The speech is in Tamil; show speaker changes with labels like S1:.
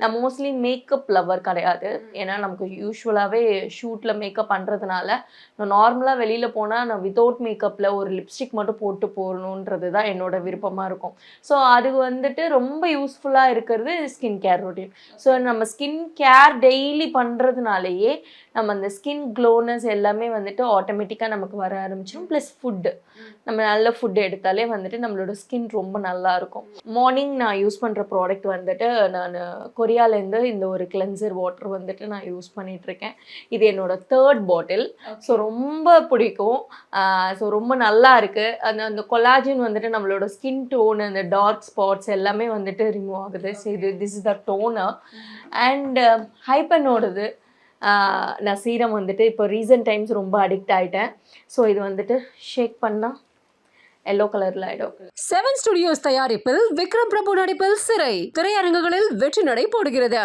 S1: நான் மோஸ்ட்லி மேக்கப் லவர் கிடையாது. ஏன்னா நமக்கு யூஸ்வலாகவே ஷூட்டில் மேக்கப் பண்ணுறதுனால நான் நார்மலாக வெளியில் போனால் நான் வித்தவுட் மேக்கப்பில் ஒரு லிப்ஸ்டிக் மட்டும் போட்டு போகணுன்றது தான் என்னோட விருப்பமாக இருக்கும். ஸோ அது வந்துட்டு ரொம்ப யூஸ்ஃபுல்லாக இருக்கிறது ஸ்கின் கேர் ரொட்டீன். ஸோ நம்ம ஸ்கின் கேர் டெய்லி பண்ணுறதுனாலேயே நம்ம அந்த ஸ்கின் க்ளோனஸ் எல்லாமே வந்துட்டு ஆட்டோமேட்டிக்காக நமக்கு வர ஆரம்பிச்சிடும். ப்ளஸ் ஃபுட்டு, நம்ம நல்ல ஃபுட்டு எடுத்தாலே வந்துட்டு நம்மளோட ஸ்கின் ரொம்ப நல்லா இருக்கும். மார்னிங் நான் யூஸ் பண்ணுற ப்ராடக்ட் வந்துட்டு நான் கொரியாலேருந்து இந்த ஒரு கிளென்சர் வாட்டர் வந்துட்டு நான் யூஸ் பண்ணிகிட்ருக்கேன். இது என்னோட 3rd பாட்டில். ஸோ ரொம்ப பிடிக்கும். ஸோ ரொம்ப நல்லா இருக்குது. அந்த கொலாஜன் வந்துட்டு நம்மளோட ஸ்கின் டோன், அந்த டார்க் ஸ்பாட்ஸ் எல்லாமே வந்துட்டு ரிமூவ் ஆகுது. So this is the toner. And ஹைப்பனோடது நான் சீரம் வந்துட்டு இப்போ ரீசன்ட் டைம்ஸ் ரொம்ப அடிக்ட் ஆகிட்டேன். ஸோ இது வந்துட்டு ஷேக் பண்ணால் எல்லோ கலரில் ஆகிடும்.
S2: 7 ஸ்டுடியோஸ் தயாரிப்பில் விக்ரம் பிரபு நடிப்பில் சிறை திரையரங்குகளில் வெற்றி நடை போடுகிறது.